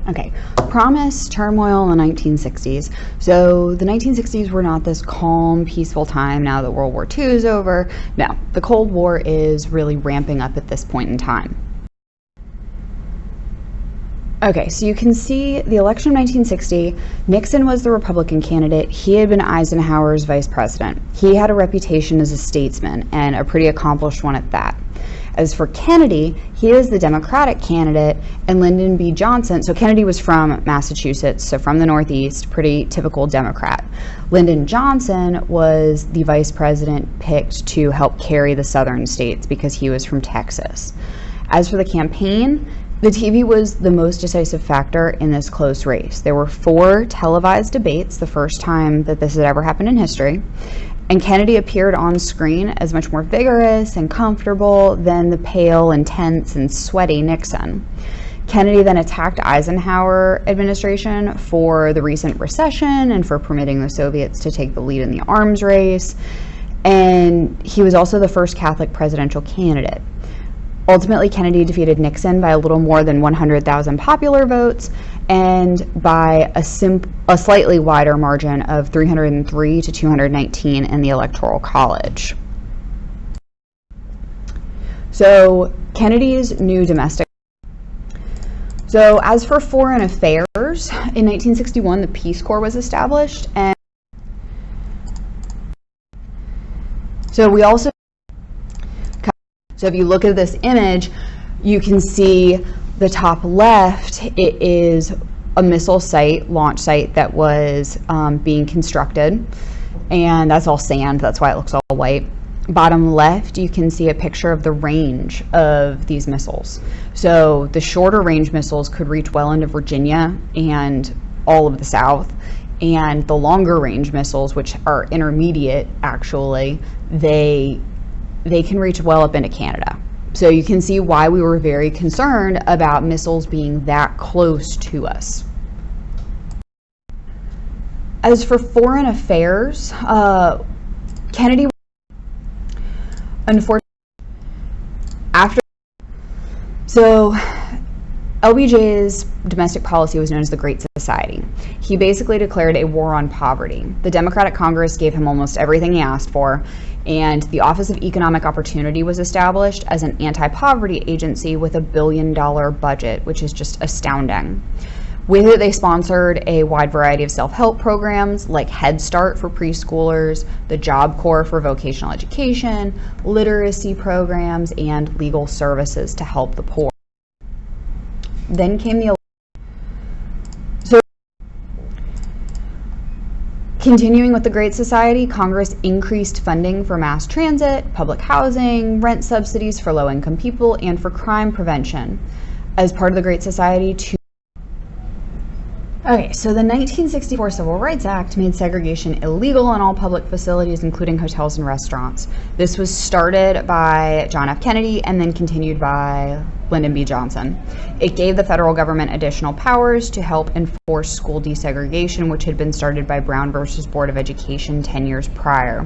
Okay, promise, turmoil in the 1960s. So the 1960s were not this calm, peaceful time now that World War II is over. No, the Cold War is really ramping up at this point in time. Okay, so you can see the election of 1960, Nixon was the Republican candidate. He had been Eisenhower's vice president. He had a reputation as a statesman, and a pretty accomplished one at that. As for Kennedy, he is the Democratic candidate, and Lyndon B. Johnson, so Kennedy was from Massachusetts, so from the Northeast, pretty typical Democrat. Lyndon Johnson was the vice president picked to help carry the southern states because he was from Texas. As for the campaign, the TV was the most decisive factor in this close race. There were 4 televised debates, the first time that this had ever happened in history, and Kennedy appeared on screen as much more vigorous and comfortable than the pale and tense and sweaty Nixon. Kennedy then attacked Eisenhower administration for the recent recession and for permitting the Soviets to take the lead in the arms race, and he was also the first Catholic presidential candidate. Ultimately, Kennedy defeated Nixon by a little more than 100,000 popular votes and by a slightly wider margin of 303 to 219 in the Electoral College. So, Kennedy's new domestic. So, as for foreign affairs, in 1961, the Peace Corps was established, and so if you look at this image, you can see the top left, it is a missile site, launch site that was being constructed, and that's all sand, that's why it looks all white. Bottom left, you can see a picture of the range of these missiles. So the shorter range missiles could reach well into Virginia and all of the South, and the longer range missiles, which are intermediate actually, they can reach well up into Canada. So you can see why we were very concerned about missiles being that close to us. As for foreign affairs, Kennedy, unfortunately, LBJ's domestic policy was known as the Great Society. He basically declared a war on poverty. The Democratic Congress gave him almost everything he asked for, and the Office of Economic Opportunity was established as an anti-poverty agency with $1 billion budget, which is just astounding. With it, they sponsored a wide variety of self-help programs like Head Start for preschoolers, the Job Corps for vocational education, literacy programs, and legal services to help the poor. Then came the continuing with the Great Society, Congress increased funding for mass transit, public housing, rent subsidies for low-income people, and for crime prevention. As part of the Great Society, Okay, so the 1964 Civil Rights Act made segregation illegal in all public facilities, including hotels and restaurants. This was started by John F. Kennedy and then continued by Lyndon B. Johnson. It gave the federal government additional powers to help enforce school desegregation, which had been started by Brown versus Board of Education 10 years prior.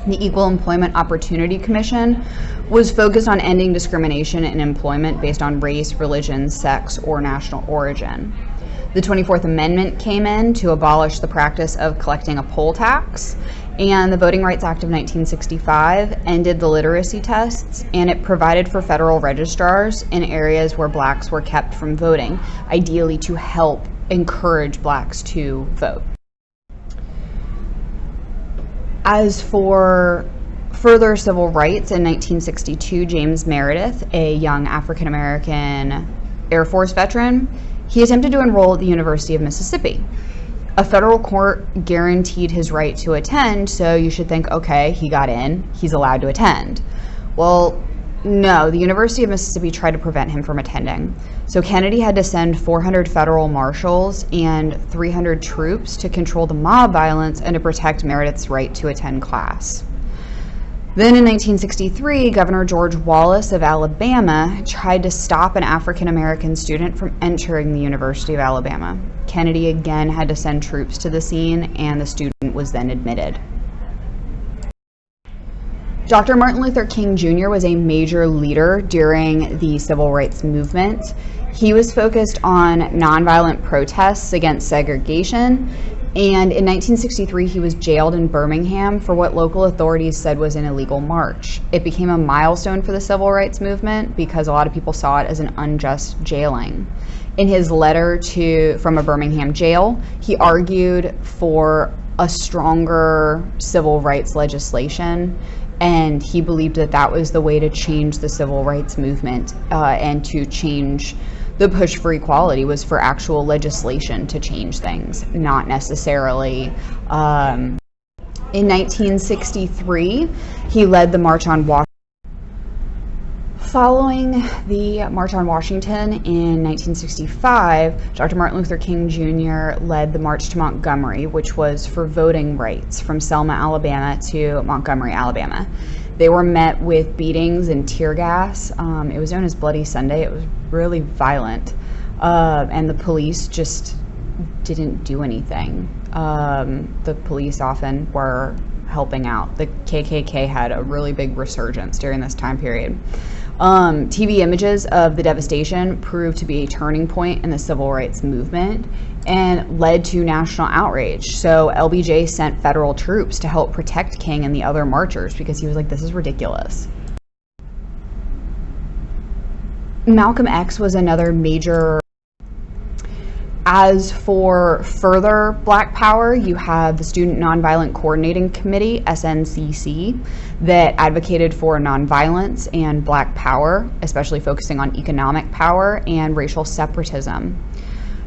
The Equal Employment Opportunity Commission was focused on ending discrimination in employment based on race, religion, sex, or national origin. The 24th Amendment came in to abolish the practice of collecting a poll tax, and the Voting Rights Act of 1965 ended the literacy tests, and it provided for federal registrars in areas where blacks were kept from voting, ideally to help encourage blacks to vote. As for further civil rights, in 1962, James Meredith, a young African-American Air Force veteran, he attempted to enroll at the University of Mississippi. A federal court guaranteed his right to attend, so you should think, okay, he got in, he's allowed to attend. Well, no, the University of Mississippi tried to prevent him from attending. So Kennedy had to send 400 federal marshals and 300 troops to control the mob violence and to protect Meredith's right to attend class. Then in 1963, Governor George Wallace of Alabama tried to stop an African-American student from entering the University of Alabama. Kennedy again had to send troops to the scene, and the student was then admitted. Dr. Martin Luther King Jr. was a major leader during the civil rights movement. He was focused on nonviolent protests against segregation, and in 1963 he was jailed in Birmingham for what local authorities said was an illegal march. It became a milestone for the civil rights movement because a lot of people saw it as an unjust jailing. In his letter from a Birmingham jail, he argued for a stronger civil rights legislation, and he believed that that was the way to change the civil rights movement and to change the push for equality, was for actual legislation to change things, not necessarily. In 1963, he led the March on Washington. Following the March on Washington in 1965, Dr. Martin Luther King Jr. led the March to Montgomery, which was for voting rights from Selma, Alabama to Montgomery, Alabama. They were met with beatings and tear gas. It was known as Bloody Sunday. It was really violent. And the police just didn't do anything. The police often were helping out. The KKK had a really big resurgence during this time period. TV images of the devastation proved to be a turning point in the civil rights movement and led to national outrage. So LBJ sent federal troops to help protect King and the other marchers because he was like, this is ridiculous. Malcolm X was another major. As for further Black power, you have the Student Nonviolent Coordinating Committee, SNCC, that advocated for nonviolence and Black power, especially focusing on economic power and racial separatism.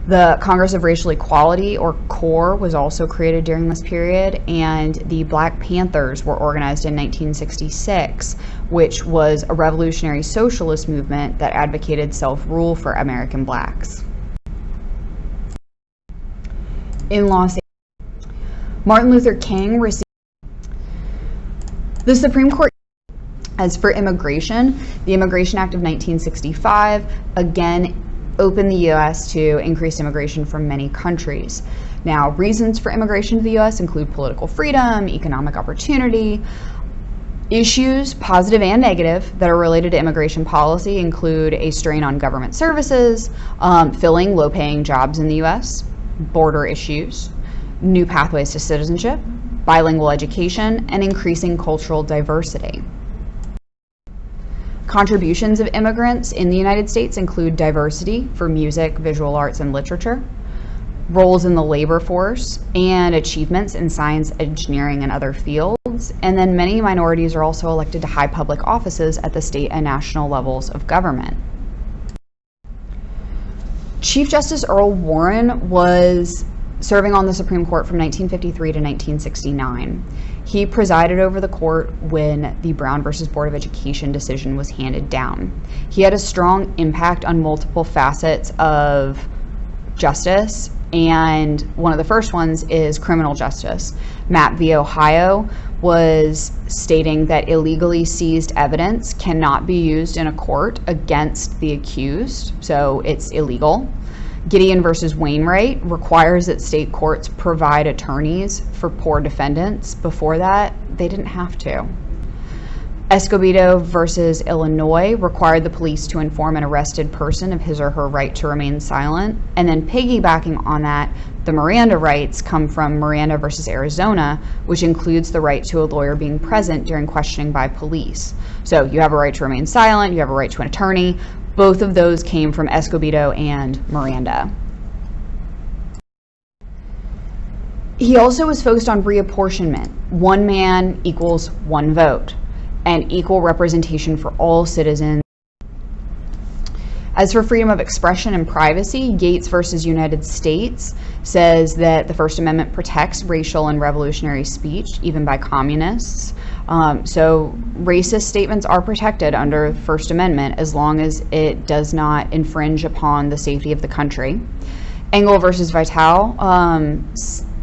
The Congress of Racial Equality, or CORE, was also created during this period, and the Black Panthers were organized in 1966, which was a revolutionary socialist movement that advocated self-rule for American Blacks. In Los Angeles, Martin Luther King received the Supreme Court. As for immigration, the Immigration Act of 1965 again opened the U.S. to increased immigration from many countries. Now, reasons for immigration to the U.S. include political freedom, economic opportunity. Issues, positive and negative, that are related to immigration policy include a strain on government services, filling low-paying jobs in the U.S., border issues, new pathways to citizenship, bilingual education, and increasing cultural diversity. Contributions of immigrants in the United States include diversity for music, visual arts, and literature, roles in the labor force, and achievements in science, engineering, and other fields. And then many minorities are also elected to high public offices at the state and national levels of government. Chief Justice Earl Warren was serving on the Supreme Court from 1953 to 1969. He presided over the court when the Brown versus Board of Education decision was handed down. He had a strong impact on multiple facets of justice, and one of the first ones is criminal justice. Mapp v. Ohio was stating that illegally seized evidence cannot be used in a court against the accused, so it's illegal. Gideon versus Wainwright requires that state courts provide attorneys for poor defendants. Before that, they didn't have to. Escobedo versus Illinois required the police to inform an arrested person of his or her right to remain silent. And then piggybacking on that, the Miranda rights come from Miranda versus Arizona, which includes the right to a lawyer being present during questioning by police. So you have a right to remain silent, you have a right to an attorney. Both of those came from Escobedo and Miranda. He also was focused on reapportionment. One man equals one vote, and equal representation for all citizens. As for freedom of expression and privacy, Gates versus United States says that the First Amendment protects racial and revolutionary speech, even by communists. So racist statements are protected under the First Amendment as long as it does not infringe upon the safety of the country. Engel versus Vitale.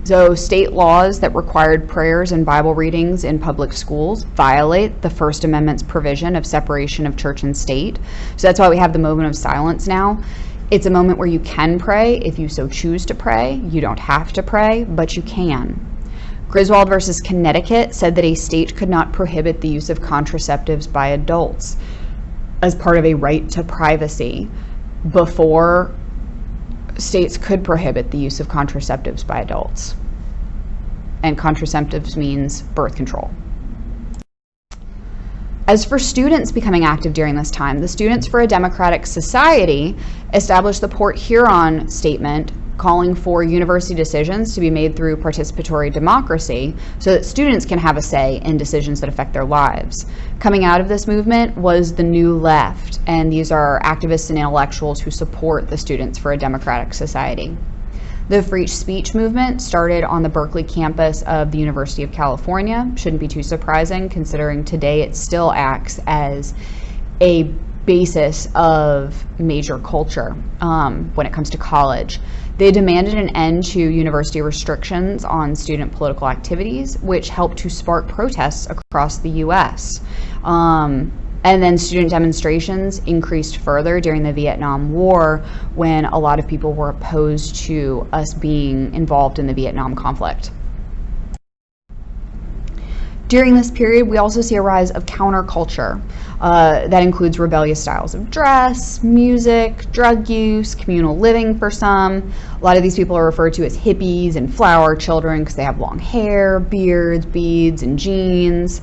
So state laws that required prayers and Bible readings in public schools violate the First Amendment's provision of separation of church and state. So that's why we have the moment of silence now. It's a moment where you can pray if you so choose to pray. You don't have to pray, but you can. Griswold versus Connecticut said that a state could not prohibit the use of contraceptives by adults as part of a right to privacy. before states could prohibit the use of contraceptives by adults. And contraceptives means birth control. As for students becoming active during this time, the Students for a Democratic Society established the Port Huron Statement, calling for university decisions to be made through participatory democracy so that students can have a say in decisions that affect their lives. Coming out of this movement was the New Left, and these are activists and intellectuals who support the Students for a Democratic Society. The free speech movement started on the Berkeley campus of the University of California. Shouldn't be too surprising considering today it still acts as a basis of major culture when it comes to college. They demanded an end to university restrictions on student political activities, which helped to spark protests across the U.S. And then student demonstrations increased further during the Vietnam War, when a lot of people were opposed to us being involved in the Vietnam conflict. During this period, we also see a rise of counterculture that includes rebellious styles of dress, music, drug use, communal living for some. A lot of these people are referred to as hippies and flower children because they have long hair, beards, beads, and jeans.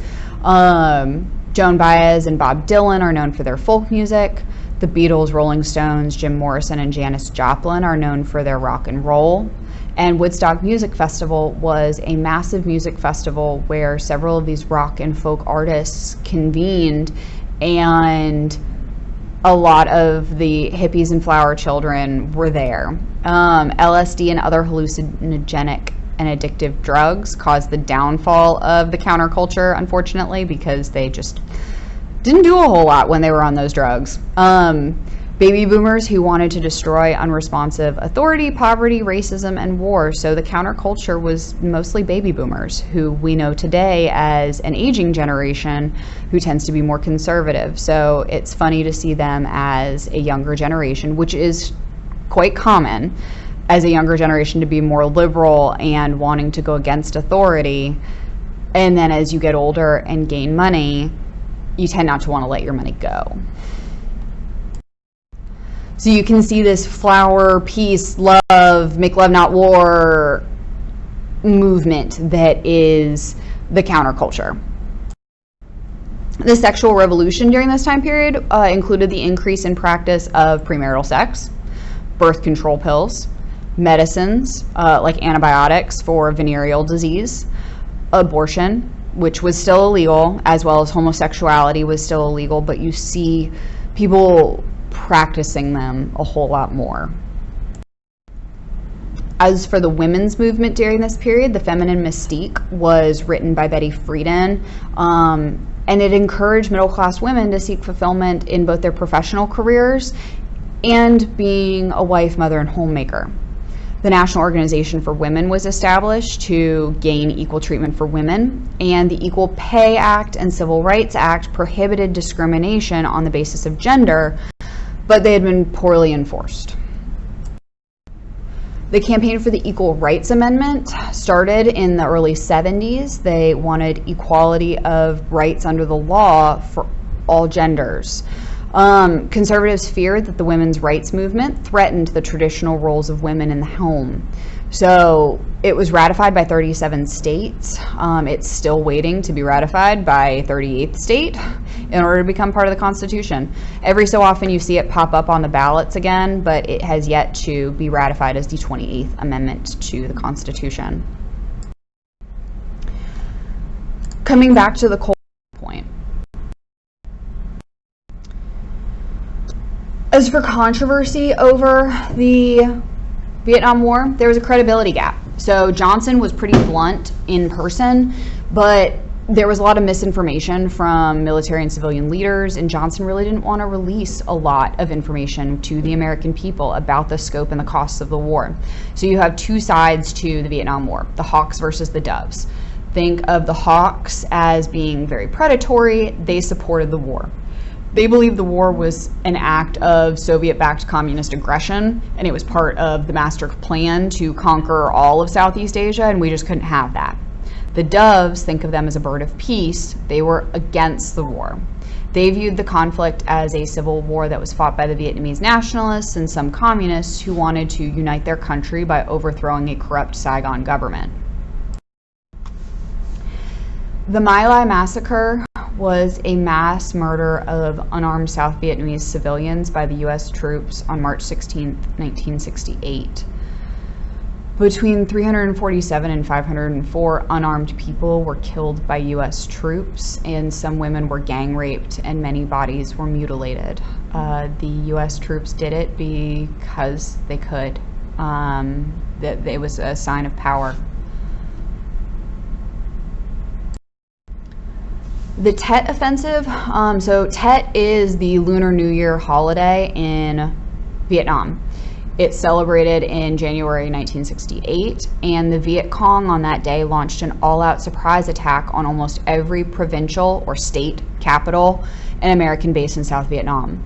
Joan Baez and Bob Dylan are known for their folk music. The Beatles, Rolling Stones, Jim Morrison, and Janis Joplin are known for their rock and roll. And Woodstock Music Festival was a massive music festival where several of these rock and folk artists convened, and a lot of the hippies and flower children were there. LSD and other hallucinogenic and addictive drugs caused the downfall of the counterculture, unfortunately, because they just didn't do a whole lot when they were on those drugs. Baby boomers who wanted to destroy unresponsive authority, poverty, racism, and war. So the counterculture was mostly baby boomers, who we know today as an aging generation who tends to be more conservative. So it's funny to see them as a younger generation, which is quite common, as a younger generation to be more liberal and wanting to go against authority. And then as you get older and gain money, you tend not to want to let your money go. So you can see this flower, peace, love, make love not war movement that is the counterculture. The sexual revolution during this time period included the increase in practice of premarital sex, birth control pills, medicines like antibiotics for venereal disease, abortion, which was still illegal, as well as homosexuality was still illegal, but you see people practicing them a whole lot more. As for the women's movement during this period, The Feminine Mystique was written by Betty Friedan, and it encouraged middle-class women to seek fulfillment in both their professional careers and being a wife, mother, and homemaker. The National Organization for Women was established to gain equal treatment for women, and the Equal Pay Act and Civil Rights Act prohibited discrimination on the basis of gender, but they had been poorly enforced. The campaign for the Equal Rights Amendment started in the early 70s. They wanted equality of rights under the law for all genders. Conservatives feared that the women's rights movement threatened the traditional roles of women in the home. So it was ratified by 37 states. It's still waiting to be ratified by 38th state in order to become part of the Constitution. Every so often you see it pop up on the ballots again, but it has yet to be ratified as the 28th Amendment to the Constitution. Coming back to the Cold War point. As for controversy over the Vietnam War, there was a credibility gap. So Johnson was pretty blunt in person, but there was a lot of misinformation from military and civilian leaders, and Johnson really didn't want to release a lot of information to the American people about the scope and the costs of the war. So you have two sides to the Vietnam War, the hawks versus the doves. Think of the hawks as being very predatory. They supported the war. They believed the war was an act of Soviet-backed communist aggression, and it was part of the master plan to conquer all of Southeast Asia, and we just couldn't have that. The doves, think of them as a bird of peace. They were against the war. They viewed the conflict as a civil war that was fought by the Vietnamese nationalists and some communists who wanted to unite their country by overthrowing a corrupt Saigon government. The My Lai massacre was a mass murder of unarmed South Vietnamese civilians by the U.S. troops on March 16, 1968. Between 347 and 504 unarmed people were killed by U.S. troops, and some women were gang raped, and many bodies were mutilated. The U.S. troops did it because they could. That it was a sign of power. The Tet Offensive, so Tet is the Lunar New Year holiday in Vietnam. It's celebrated in January 1968, and the Viet Cong on that day launched an all-out surprise attack on almost every provincial or state capital and American base in South Vietnam.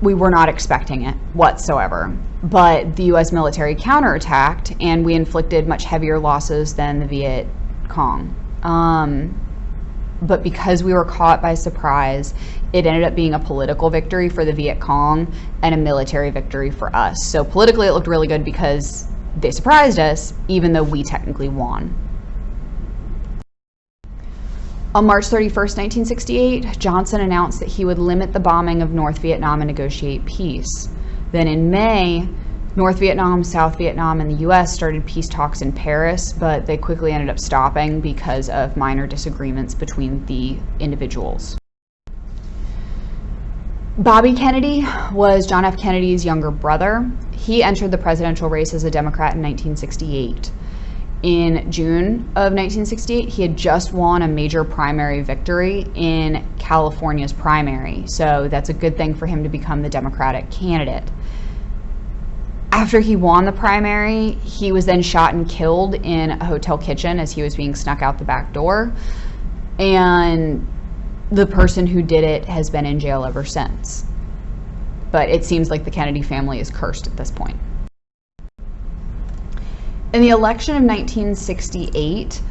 We were not expecting it whatsoever, but the U.S. military counterattacked, and we inflicted much heavier losses than the Viet Cong. But because we were caught by surprise, it ended up being a political victory for the Viet Cong and a military victory for us. So politically it looked really good because they surprised us, even though we technically won. On March 31st, 1968, Johnson announced that he would limit the bombing of North Vietnam and negotiate peace. Then in May, North Vietnam, South Vietnam, and the U.S. started peace talks in Paris, but they quickly ended up stopping because of minor disagreements between the individuals. Bobby Kennedy was John F. Kennedy's younger brother. He entered the presidential race as a Democrat in 1968. In June of 1968, he had just won a major primary victory in California's primary, so that's a good thing for him to become the Democratic candidate. After he won the primary, he was then shot and killed in a hotel kitchen as he was being snuck out the back door. And the person who did it has been in jail ever since. But it seems like the Kennedy family is cursed at this point. In the election of 1968,